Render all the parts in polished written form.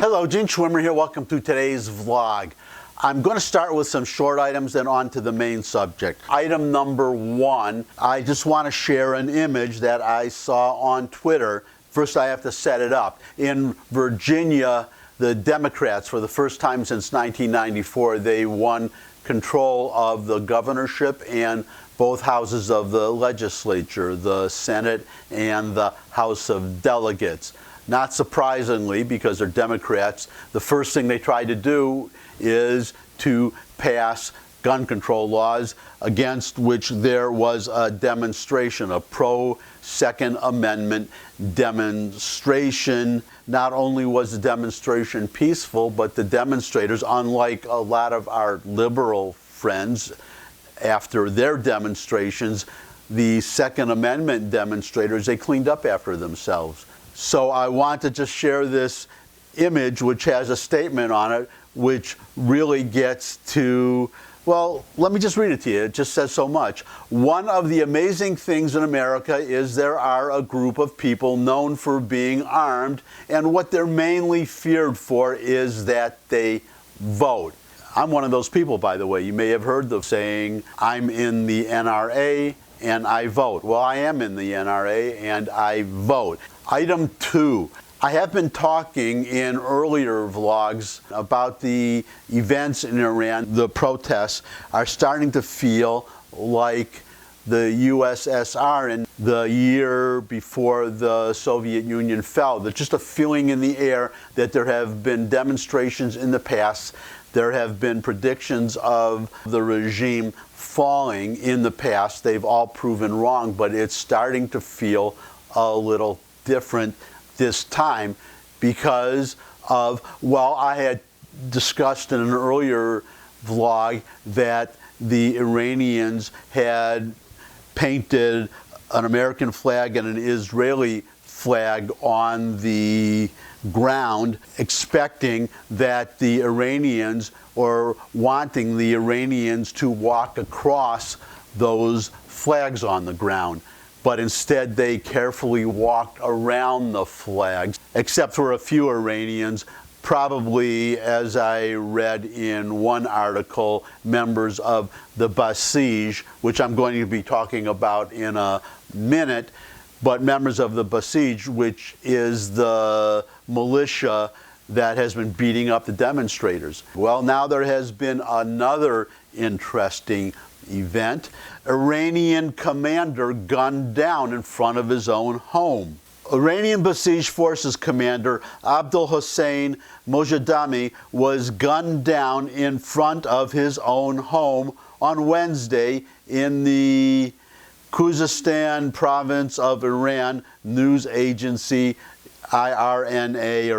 Hello, Gene Schwimmer here. Welcome to today's vlog. I'm going to start with some short items, then on to the main subject. Item number one, I just want to share an image that I saw on Twitter. First, I have to set it up. In Virginia, the Democrats, for the first time since 1994, they won control of the governorship and both houses of the legislature, the Senate and the House of Delegates. Not surprisingly, because they're Democrats, the first thing they tried to do is to pass gun control laws, against which there was a demonstration, a pro-Second Amendment demonstration. Not only was the demonstration peaceful, but the demonstrators, unlike a lot of our liberal friends, after their demonstrations, the Second Amendment demonstrators, they cleaned up after themselves. So I want to just share this image, which has a statement on it, which really gets to, well, let me just read it to you. It just says so much. One of the amazing things in America is there are a group of people known for being armed, and what they're mainly feared for is that they vote. I'm one of those people, by the way. You may have heard the saying, I'm in the NRA and I vote. Well, I am in the NRA and I vote. Item two, I have been talking in earlier vlogs about the events in Iran. The protests are starting to feel like the USSR in the year before the Soviet Union fell. There's just a feeling in the air that there have been demonstrations in the past. There have been predictions of the regime falling in the past. They've all proven wrong, but it's starting to feel a little different this time because of, well, I had discussed in an earlier vlog that the Iranians had painted an American flag and an Israeli flag on the ground, expecting that the Iranians, or wanting the Iranians to walk across those flags on the ground. But instead they carefully walked around the flags, except for a few Iranians, probably, as I read in one article, members of the Basij, which I'm going to be talking about in a minute, but members of the Basij, which is the militia that has been beating up the demonstrators. Well, now there has been another interesting event. Iranian commander gunned down in front of his own home. Iranian Basij forces commander Abdul Hossein Mojadami was gunned down in front of his own home on Wednesday in the Khuzestan province of Iran, news agency IRNA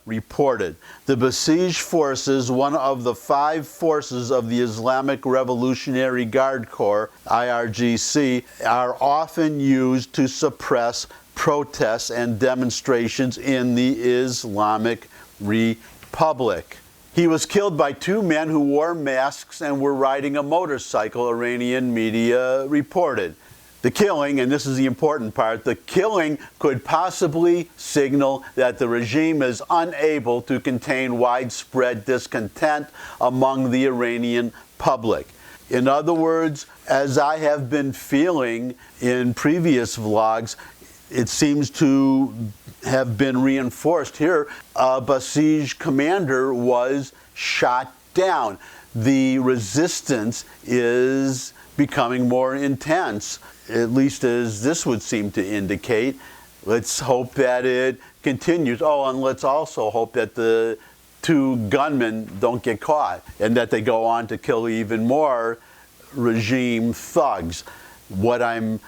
reported. The Basij forces, one of the 5 forces of the Islamic Revolutionary Guard Corps, IRGC, are often used to suppress protests and demonstrations in the Islamic Republic. He was killed by 2 men who wore masks and were riding a motorcycle, Iranian media reported. The killing, and this is the important part, the killing could possibly signal that the regime is unable to contain widespread discontent among the Iranian public. In other words, as I have been feeling in previous vlogs, it seems to have been reinforced here. A Basij commander was shot down. The resistance is becoming more intense, at least as this would seem to indicate. Let's hope that it continues. Oh, and let's also hope that the 2 gunmen don't get caught and that they go on to kill even more regime thugs. What I'm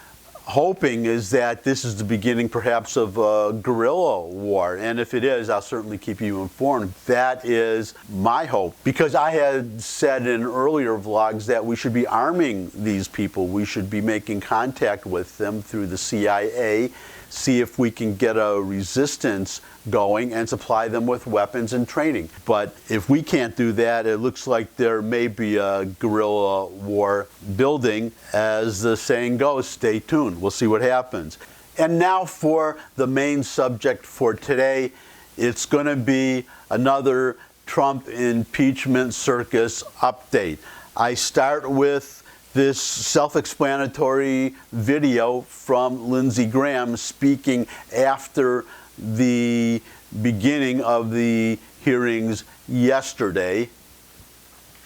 hoping is that this is the beginning perhaps of a guerrilla war, and if it is, I'll certainly keep you informed. That is my hope, because I had said in earlier vlogs that we should be arming these people. We should be making contact with them through the CIA, see if we can get a resistance going and supply them with weapons and training. But if we can't do that, it looks like there may be a guerrilla war building. As the saying goes, stay tuned. We'll see what happens. And now for the main subject for today. It's going to be another Trump impeachment circus update. I start with this self-explanatory video from Lindsey Graham speaking after the beginning of the hearings yesterday.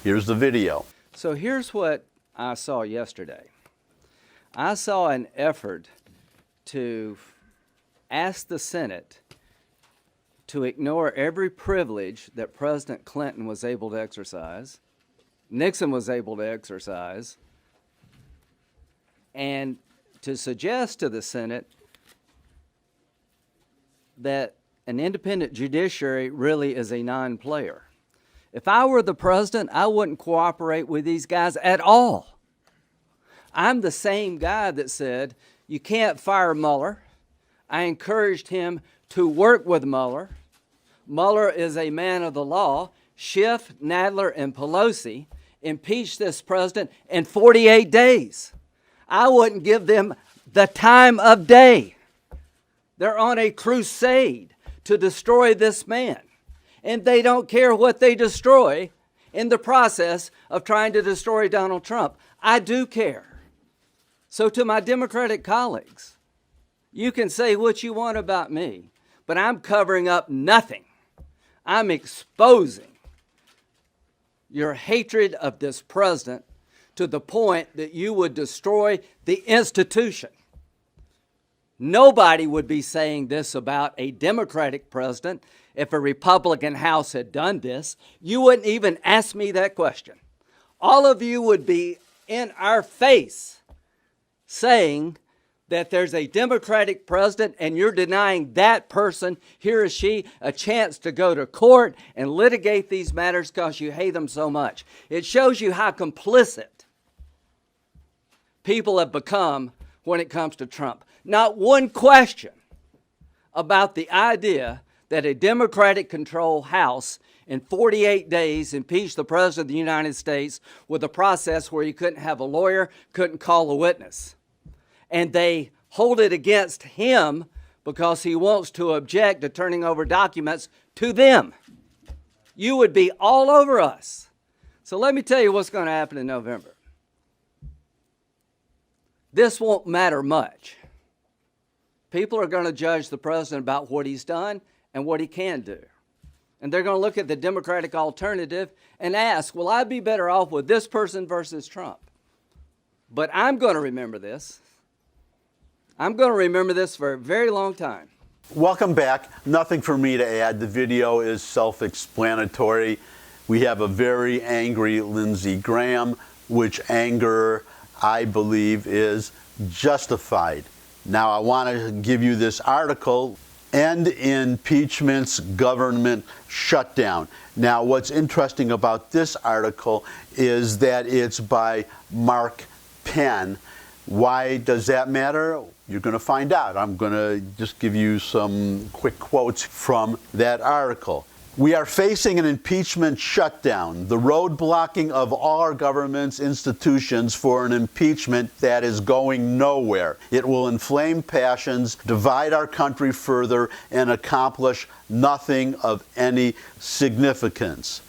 Here's the video. So here's what I saw yesterday. I saw an effort to ask the Senate to ignore every privilege that President Clinton was able to exercise, Nixon was able to exercise, and to suggest to the Senate that an independent judiciary really is a non-player. If I were the president, I wouldn't cooperate with these guys at all. I'm the same guy that said, you can't fire Mueller. I encouraged him to work with Mueller. Mueller is a man of the law. Schiff, Nadler, and Pelosi impeached this president in 48 days. I wouldn't give them the time of day. They're on a crusade to destroy this man. And they don't care what they destroy in the process of trying to destroy Donald Trump. I do care. So to my Democratic colleagues, you can say what you want about me, but I'm covering up nothing. I'm exposing your hatred of this president to the point that you would destroy the institution. Nobody would be saying this about a Democratic president if a Republican House had done this. You wouldn't even ask me that question. All of you would be in our face saying that there's a Democratic president and you're denying that person, he or she, a chance to go to court and litigate these matters because you hate them so much. It shows you how complicit people have become when it comes to Trump. Not one question about the idea that a Democratic-controlled House in 48 days impeached the President of the United States with a process where you couldn't have a lawyer, couldn't call a witness. And they hold it against him because he wants to object to turning over documents to them. You would be all over us. So let me tell you what's going to happen in November. This won't matter much. People are going to judge the president about what he's done and what he can do. And they're going to look at the Democratic alternative and ask, will I be better off with this person versus Trump? But I'm going to remember this. I'm going to remember this for a very long time. Welcome back. Nothing for me to add. The video is self-explanatory. We have a very angry Lindsey Graham, which anger, I believe, is justified. Now, I want to give you this article, End Impeachment's Government Shutdown. Now, what's interesting about this article is that it's by Mark Penn. Why does that matter? You're going to find out. I'm going to just give you some quick quotes from that article. We are facing an impeachment shutdown, the road blocking of all our government's institutions for an impeachment that is going nowhere. It will inflame passions, divide our country further, and accomplish nothing of any significance.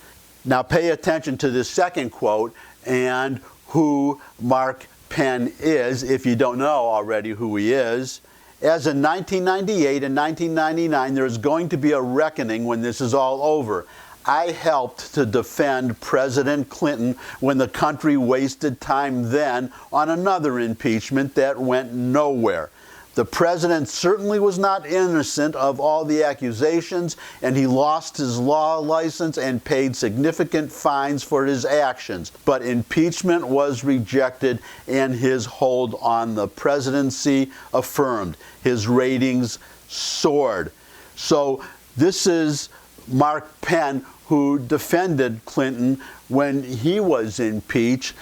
Now pay attention to this second quote and who Mark Penn is, if you don't know already who he is. As in 1998 and 1999, there is going to be a reckoning when this is all over. I helped to defend President Clinton when the country wasted time then on another impeachment that went nowhere. The president certainly was not innocent of all the accusations, and he lost his law license and paid significant fines for his actions. But impeachment was rejected, and his hold on the presidency affirmed. His ratings soared. So this is Mark Penn, who defended Clinton when he was impeached.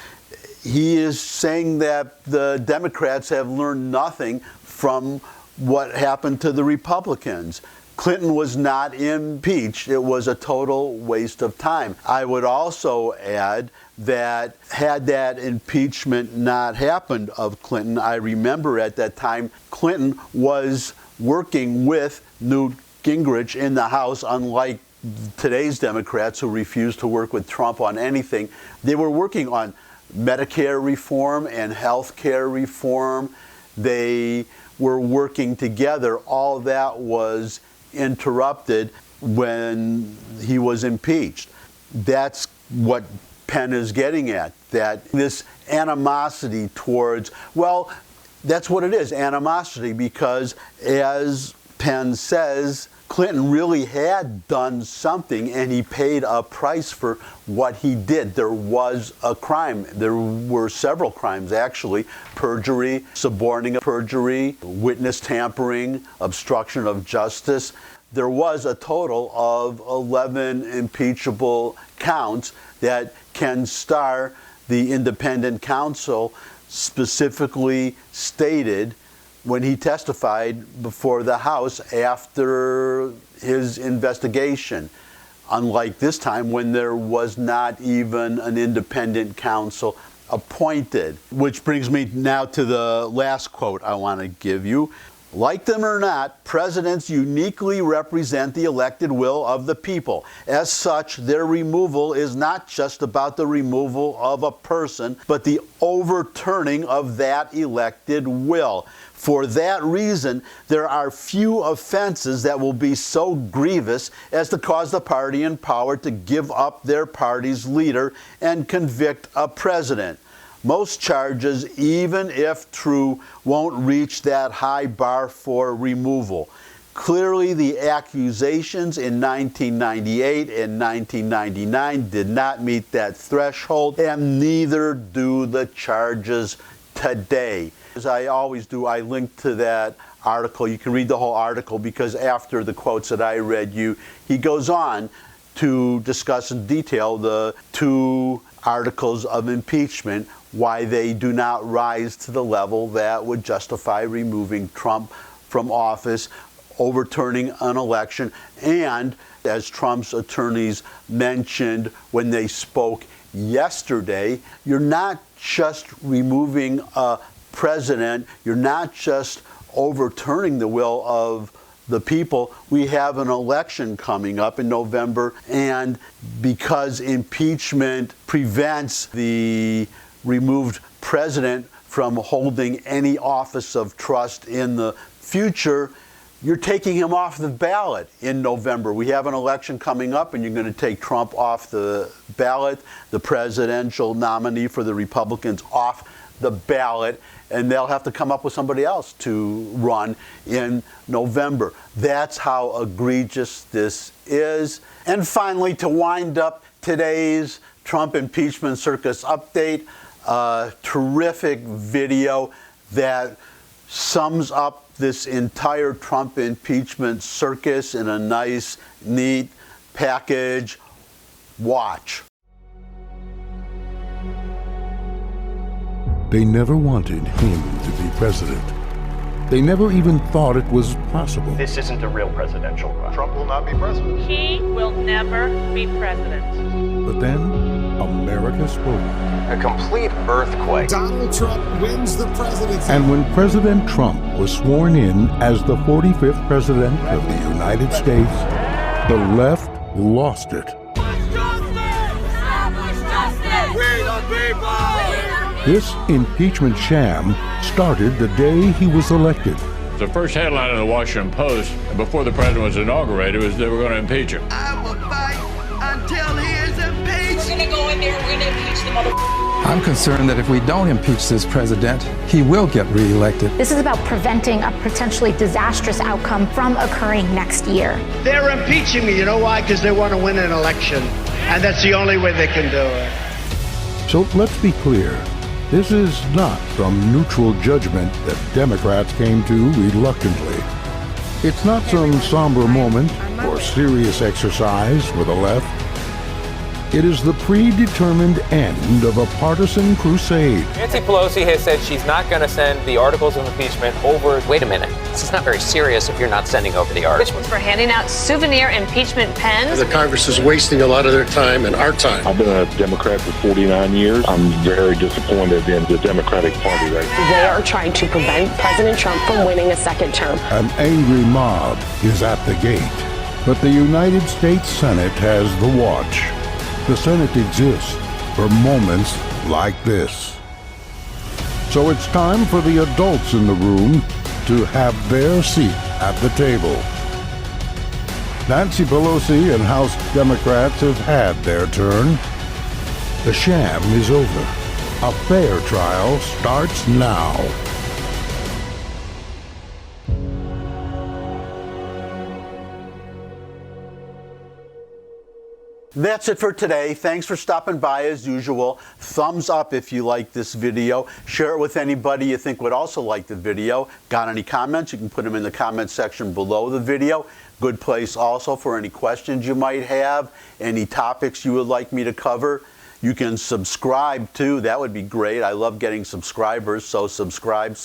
He is saying that the Democrats have learned nothing from what happened to the Republicans. Clinton was not impeached. It was a total waste of time. I would also add that had that impeachment not happened of Clinton, I remember at that time Clinton was working with Newt Gingrich in the House, unlike today's Democrats who refuse to work with Trump on anything. They were working on Medicare reform and health care reform. They were working together. All that was interrupted when he was impeached. That's what Penn is getting at, that this animosity towards, well, that's what it is, animosity, because as Penn says, Clinton really had done something, and he paid a price for what he did. There was a crime. There were several crimes, actually: perjury, suborning perjury, witness tampering, obstruction of justice. There was a total of 11 impeachable counts that Ken Starr, the independent counsel, specifically stated when he testified before the House after his investigation, unlike this time when there was not even an independent counsel appointed. Which brings me now to the last quote I want to give you. Like them or not, presidents uniquely represent the elected will of the people. As such, their removal is not just about the removal of a person, but the overturning of that elected will. For that reason, there are few offenses that will be so grievous as to cause the party in power to give up their party's leader and convict a president. Most charges, even if true, won't reach that high bar for removal. Clearly, the accusations in 1998 and 1999 did not meet that threshold, and neither do the charges today. As I always do, I link to that article. You can read the whole article, because after the quotes that I read you, he goes on to discuss in detail the two articles of impeachment, why they do not rise to the level that would justify removing Trump from office, overturning an election, and, as Trump's attorneys mentioned when they spoke yesterday, you're not just removing a president, you're not just overturning the will of the people. We have an election coming up in November, and because impeachment prevents the removed president from holding any office of trust in the future, you're taking him off the ballot in November. We have an election coming up, and you're going to take Trump off the ballot, the presidential nominee for the Republicans off the ballot, and they'll have to come up with somebody else to run in November. That's how egregious this is. And finally, to wind up today's Trump impeachment circus update, a terrific video that sums up this entire Trump impeachment circus in a nice, neat package. Watch. They never wanted him to be president. They never even thought it was possible. This isn't a real presidential run. Trump will not be president. He will never be president. But then, America spoke. A complete earthquake. Donald Trump wins the presidency. And when President Trump was sworn in as the 45th president of the United States, the left lost it. This impeachment sham started the day he was elected. The first headline in the Washington Post before the president was inaugurated was they were going to impeach him. I will fight until he is impeached. We're gonna go in there, we're gonna impeach the mother. I'm concerned that if we don't impeach this president, he will get reelected. This is about preventing a potentially disastrous outcome from occurring next year. They're impeaching me. You know why? Because they want to win an election. And that's the only way they can do it. So let's be clear. This is not some neutral judgment that Democrats came to reluctantly. It's not some somber moment or serious exercise for the left. It is the predetermined end of a partisan crusade. Nancy Pelosi has said she's not going to send the articles of impeachment over. Wait a minute. This is not very serious if you're not sending over the articles. For handing out souvenir impeachment pens. The Congress is wasting a lot of their time and our time. I've been a Democrat for 49 years. I'm very disappointed in the Democratic Party right now. They are trying to prevent President Trump from winning a second term. An angry mob is at the gate, but the United States Senate has the watch. The Senate exists for moments like this. So it's time for the adults in the room to have their seat at the table. Nancy Pelosi and House Democrats have had their turn. The sham is over. A fair trial starts now. That's it for today. Thanks for stopping by as usual. Thumbs up if you like this video. Share it with anybody you think would also like the video. Got any comments? You can put them in the comment section below the video. Good place also for any questions you might have, any topics you would like me to cover. You can subscribe too. That would be great. I love getting subscribers, so subscribe.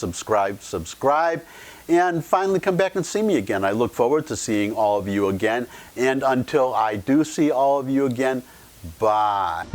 And finally, come back and see me again. I look forward to seeing all of you again. And until I do see all of you again, bye.